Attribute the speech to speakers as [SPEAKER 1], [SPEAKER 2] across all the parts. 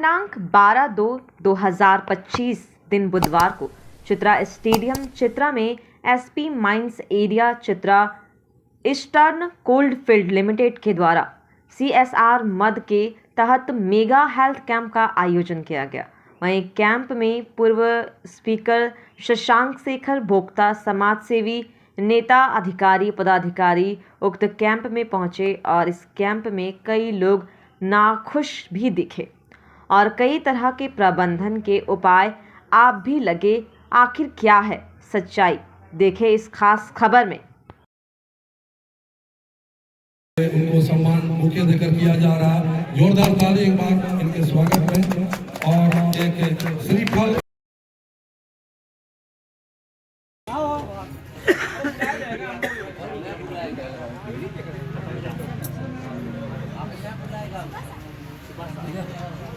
[SPEAKER 1] दिनांक 12/2/2025 दिन बुधवार को चित्रा स्टेडियम चित्रा में SP mines area Chitra eastern coalfield limited के द्वारा CSR मद के तहत मेगा हेल्थ कैंप का आयोजन किया गया। वहीं कैंप में पूर्व स्पीकर शशांक शेखर भोक्ता, समाज सेवी, नेता, अधिकारी, पदाधिकारी उक्त कैंप में पहुंचे और इस कैंप में कई लोग नाखुश भी दिखे और कई तरह के प्रबंधन के उपाय आप भी लगे। आखिर क्या है सच्चाई, देखें इस खास खबर में।
[SPEAKER 2] उनको सम्मान मुख्य देकर किया जा रहा है। जोरदार ताली एक बार इनके स्वागत में। और एक श्रीफल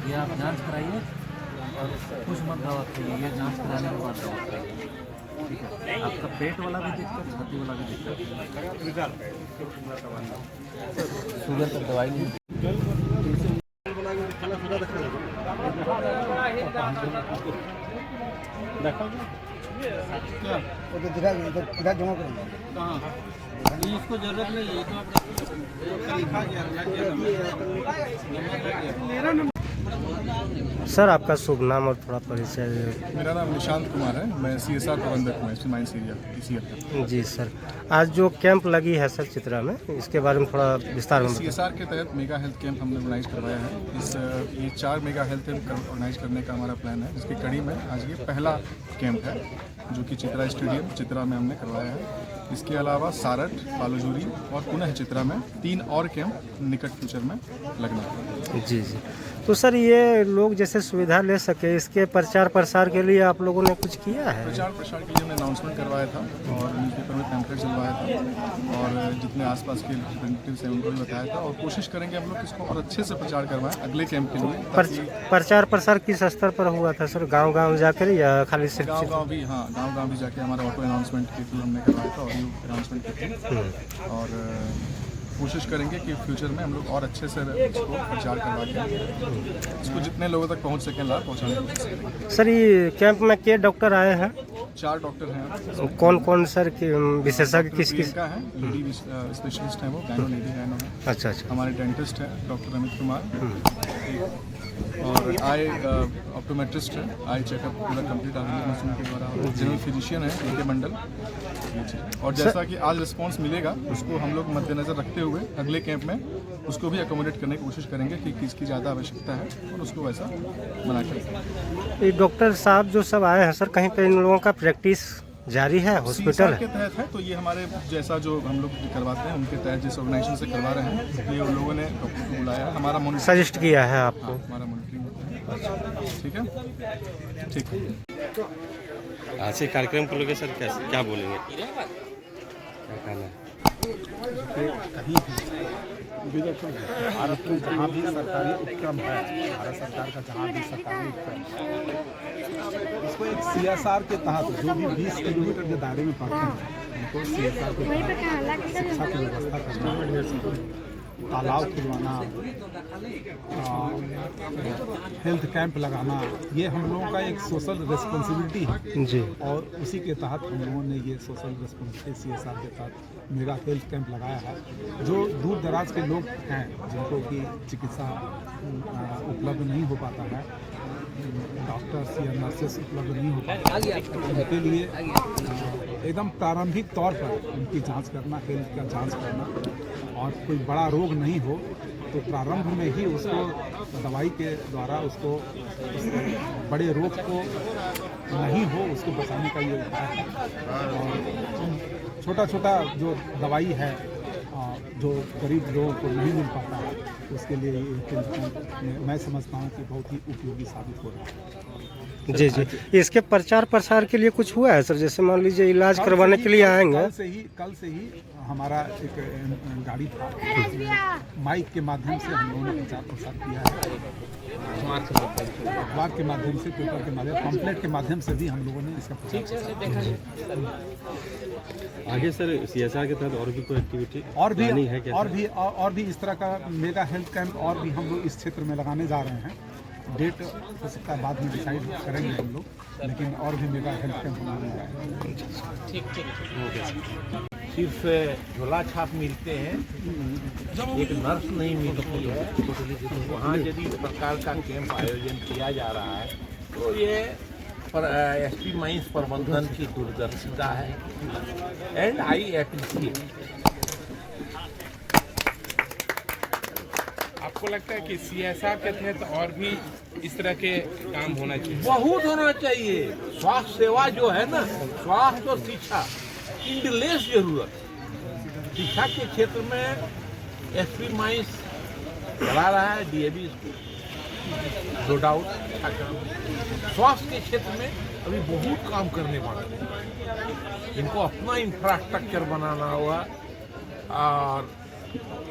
[SPEAKER 3] ये आप जांच कराइए और कुछ मत दवा खाइए, ये जांच कराने के बाद दवा खाइए। ठीक है, आपका पेट वाला भी दिक्कत, छाती वाला भी दिक्कत, शुगर तक दवाई नहीं। इसको जरूरत नहीं है, तो
[SPEAKER 4] सर आपका शुभ नाम और थोड़ा परिचय।
[SPEAKER 5] मेरा नाम निशांत कुमार है, मैं CSR प्रबंधक हूँ एसपी माइंस एरिया। जी
[SPEAKER 4] सर, आज जो कैंप लगी है सर चित्रा में, इसके बारे में थोड़ा विस्तार में बताएं।
[SPEAKER 5] CSR के तहत मेगा हेल्थ कैंप हमने ऑर्गेनाइज करवाया है। ये 4 मेगा हेल्थ कैंप ऑर्गेनाइज करने का हमारा प्लान है, जिसकी कड़ी में आज ये पहला कैंप है जो कि चित्रा स्टेडियम चित्रा में हमने करवाया है। इसके अलावा सारठ, पालोजूरी और पुनः चित्रा में 3 और कैंप निकट फ्यूचर में लगना है।
[SPEAKER 4] जी। तो सर ये लोग जैसे सुविधा ले सके, इसके प्रचार प्रसार के लिए आप लोगों ने कुछ किया है?
[SPEAKER 5] प्रचार प्रसार के लिए हमने अनाउंसमेंट करवाया था और न्यूज़पेपर में पैम्पलेट चलवाया था और जितने आसपास के रिप्रेजेंटेटिव्स हैं उनको भी बताया था और कोशिश करेंगे हम लोग इसको और अच्छे से प्रचार करवाएं अगले कैंप के लिए।
[SPEAKER 4] प्रचार प्रसार किस स्तर पर हुआ था सर? गाँव जाकर या खाली सिर्फ
[SPEAKER 5] गाँव भी? हाँ, गाँव भी जाके हमारा ऑटो अनाउंसमेंट के थ्रू हमने करवाया था, ऑडियो अनाउंसमेंट के थ्रू। और कोशिश करेंगे कि फ्यूचर में हम लोग और अच्छे से इसको प्रचार करवा के इसको जितने लोगों तक पहुंच सकें लाभ पहुंचाने की कोशिश करेंगे।
[SPEAKER 4] सर ये कैंप में के डॉक्टर आए हैं?
[SPEAKER 5] 4 डॉक्टर हैं।
[SPEAKER 4] कौन कौन सर की विशेषज्ञ किस
[SPEAKER 5] का है? लेडी स्पेशलिस्ट हैं, वो गायनो लेडी गायनो है।
[SPEAKER 4] अच्छा।
[SPEAKER 5] हमारे डेंटिस्ट हैं डॉक्टर अमित कुमार और आई ऑप्टोमेट्रिस्ट है, आई चेकअप पूरा कंप्लीट आधुनिक मशीन के द्वारा। जनरल फिजिशियन है AK मंडल। और जैसा कि आज रिस्पांस मिलेगा उसको हम लोग मद्देनजर रखते हुए अगले कैंप में उसको भी अकोमोडेट करने की कोशिश करेंगे कि किसकी ज़्यादा आवश्यकता है और उसको वैसा बना कर।
[SPEAKER 4] ये डॉक्टर साहब जो सब आए हैं सर, कहीं पे इन लोगों का प्रैक्टिस जारी है? हॉस्पिटल
[SPEAKER 5] के तहत है, तो ये हमारे जैसा जो हम लोग करवाते हैं उनके तहत जिस ऑर्गेनाइजेशन से करवा रहे हैं, ये उन लोगों ने डॉक्टर को बुलाया है, हमारा
[SPEAKER 4] सजेस्ट किया है आपको।
[SPEAKER 5] हमारा मॉनिटरिंग होता है। ठीक है, ठीक है।
[SPEAKER 6] आज से कार्यक्रम को लेकर सर क्या बोलेंगे, क्या कहना है?
[SPEAKER 7] भारत में जहाँ भी सरकारी उपक्रम है, भारत सरकार का जहाँ भी सरकारी उपक्रम उसको एक CSR के तहत जो भी 20 किलोमीटर के दायरे में पड़ते हैं उनको CSR के तहत शिक्षा की व्यवस्था करना, तालाब खुलवाना, हेल्थ कैंप लगाना, ये हम लोगों का एक सोशल रिस्पॉन्सिबिलिटी है जी। और उसी के तहत हम लोगों ने ये सोशल रिस्पॉन्सिबिलिटी CSR के तहत मेगा हेल्थ कैंप लगाया है। जो दूर दराज के लोग हैं जिनको कि चिकित्सा उपलब्ध नहीं हो पाता है, डॉक्टर्स या नर्सेस उपलब्ध नहीं हो पाता, उनके लिए एकदम प्रारंभिक तौर पर उनकी जांच करना, हेल्थ का जांच करना, और कोई बड़ा रोग नहीं हो तो प्रारंभ में ही उसको दवाई के द्वारा उसको बड़े रोग को नहीं हो उसको बचाने का ये उपाय है। और छोटा छोटा जो दवाई है जो गरीब लोगों को नहीं मिल पाता है, उसके लिए ये मैं समझता हूँ कि बहुत ही उपयोगी साबित हो रहा है।
[SPEAKER 4] जी। इसके प्रचार प्रसार के लिए कुछ हुआ है सर? जैसे मान लीजिए इलाज करवाने के लिए आएंगे,
[SPEAKER 7] कल से ही हमारा एक गाड़ी था, माइक के माध्यम से हम लोगों ने प्रचार प्रसार किया है, अखबार के माध्यम से, पेपर के माध्यम, पम्पलेट के माध्यम से भी हम लोगों ने इसका प्रचार किया।
[SPEAKER 6] आगे सर CSR के तहत और भी कोई एक्टिविटी
[SPEAKER 7] और भी इस तरह का मेगा हेल्थ कैंप और भी हम लोग इस क्षेत्र में लगाने जा रहे हैं। डेट हो सकता है बाद में डिसाइड करेंगे हम लोग, लेकिन और भी मेगा हेल्थ कैंप बनाने का है।
[SPEAKER 8] सिर्फ झोला छाप मिलते हैं, एक नर्स नहीं मिलती है। वहाँ यदि इस प्रकार का कैंप आयोजन किया जा रहा है तो ये एसपी माइंस प्रबंधन की दूरदर्शिता है एंड आई एप्रिशिएट।
[SPEAKER 9] आपको लगता है कि सीएसआर के तहत और भी इस तरह के काम होना चाहिए?
[SPEAKER 8] बहुत होना चाहिए। स्वास्थ्य सेवा जो है ना, स्वास्थ्य और शिक्षा इंडलेस जरूरत। शिक्षा के क्षेत्र में एसपी माइंस चला रहा है डीएवी स्कूल, नो डाउट अच्छा काम। स्वास्थ्य के क्षेत्र में अभी बहुत काम करने वाले हैं। इनको अपना इंफ्रास्ट्रक्चर बनाना होगा और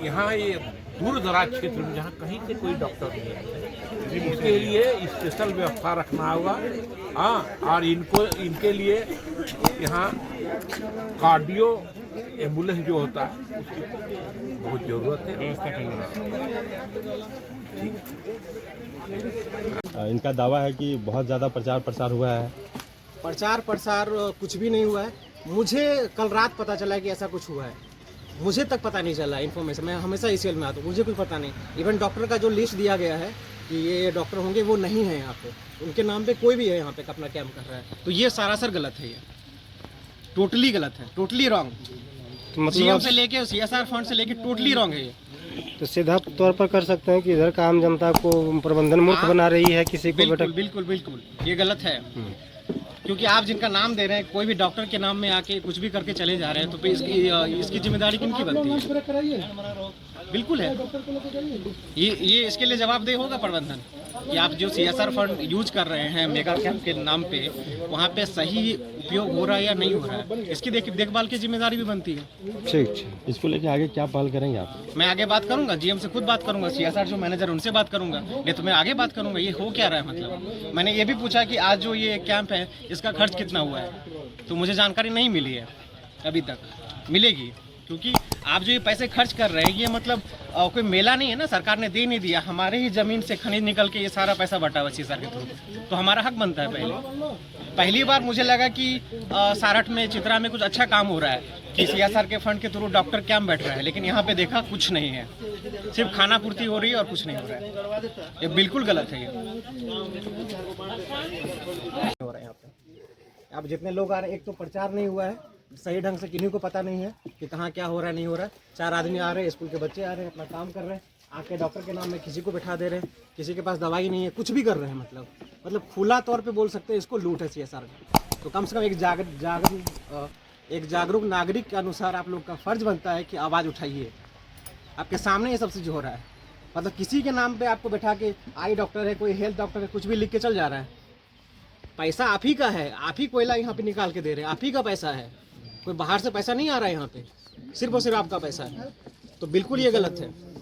[SPEAKER 8] यहाँ ये दूर दराज क्षेत्र में जहाँ कहीं से कोई डॉक्टर नहीं आते, इसके लिए स्पेशल व्यवस्था रखना होगा। हाँ, और इनके लिए यहाँ कार्डियो एम्बुलेंस जो होता है उसकी बहुत ज़रूरत है, व्यवस्था करना।
[SPEAKER 6] इनका दावा है कि बहुत ज़्यादा प्रचार प्रसार हुआ है।
[SPEAKER 10] प्रचार प्रसार कुछ भी नहीं हुआ है। मुझे कल रात पता चला कि ऐसा कुछ हुआ है, मुझे तक पता नहीं चला इन्फॉर्मेशन। मैं हमेशा ICL में आता हूँ, मुझे कुछ पता नहीं। इवन डॉक्टर का जो लिस्ट दिया गया है कि ये डॉक्टर होंगे, वो नहीं है यहाँ पे। उनके नाम पे कोई भी है यहाँ पे अपना कैंप कर रहा है, तो ये सरासर गलत है। ये टोटली गलत है, टोटली रॉन्ग।
[SPEAKER 4] तो मतलब
[SPEAKER 10] CM से लेके CSR फंड से लेके टोटली रॉन्ग है ये।
[SPEAKER 4] तो सीधा तौर पर कर सकते हैं कि इधर का आम जनता को प्रबंधन मूर्ख बना रही है, किसी को
[SPEAKER 10] बिल्कुल बिल्कुल बिल्कुल ये गलत है। क्योंकि आप जिनका नाम दे रहे हैं, कोई भी डॉक्टर के नाम में आके कुछ भी करके चले जा रहे हैं, तो फिर इसकी जिम्मेदारी किनकी बनती है? बिल्कुल है। ये इसके लिए जवाबदेह होगा प्रबंधन कि आप जो CSR फंड यूज कर रहे हैं मेगा कैंप के नाम पे, वहाँ पे सही उपयोग हो रहा है या नहीं हो रहा है, इसकी देखभाल की जिम्मेदारी भी बनती है।
[SPEAKER 6] ठीक, इसको लेके आगे क्या पहल करेंगे आप?
[SPEAKER 10] मैं आगे बात करूंगा, GM से खुद बात करूंगा, CSR जो मैनेजर उनसे बात करूंगा, नहीं तो मैं आगे बात करूंगा ये हो क्या रहा है। मतलब मैंने ये भी पूछा कि आज जो ये कैंप है इसका खर्च कितना हुआ है, तो मुझे जानकारी नहीं मिली है अभी तक। मिलेगी, क्योंकि आप जो ये पैसे खर्च कर रहे हैं ये मतलब कोई मेला नहीं है ना, सरकार ने दे नहीं दिया। हमारे ही ज़मीन से खनिज निकल के ये सारा पैसा बटा हुआ CSR के थ्रू, तो हमारा हक बनता है। पहली बार मुझे लगा कि सारठ में, चित्रा में कुछ अच्छा काम हो रहा है कि CSR के फंड के थ्रू डॉक्टर कैंप बैठ रहा है, लेकिन यहाँ पे देखा कुछ नहीं है, सिर्फ खाना पूर्ति हो रही है और कुछ नहीं हो रहा है। ये बिल्कुल गलत है। ये हो रहा है यहाँ पे। अब जितने लोग आ रहे हैं, एक तो प्रचार नहीं हुआ है सही ढंग से, किन्हीं को पता नहीं है कि कहाँ क्या हो रहा है नहीं हो रहा है। 4 आदमी आ रहे हैं, स्कूल के बच्चे आ रहे हैं, अपना काम कर रहे हैं, आके डॉक्टर के नाम में किसी को बिठा दे रहे हैं, किसी के पास दवाई नहीं है, कुछ भी कर रहे हैं। मतलब खुला तौर पे बोल सकते हैं इसको लूट है CSR का। तो कम से कम एक जागरूक नागरिक के अनुसार आप लोग का फर्ज बनता है कि आवाज़ उठाइए। आपके सामने ये सब चीज़ हो रहा है। मतलब किसी के नाम पे आपको बैठा के आई डॉक्टर है, कोई हेल्थ डॉक्टर है, कुछ भी लिख के चल जा रहा है। पैसा आप ही का है, आप ही कोयला यहाँ पे निकाल के दे रहे हैं, आप ही का पैसा है, कोई बाहर से पैसा नहीं आ रहा है यहाँ पे, सिर्फ और सिर्फ आपका पैसा है। तो बिल्कुल ये गलत है।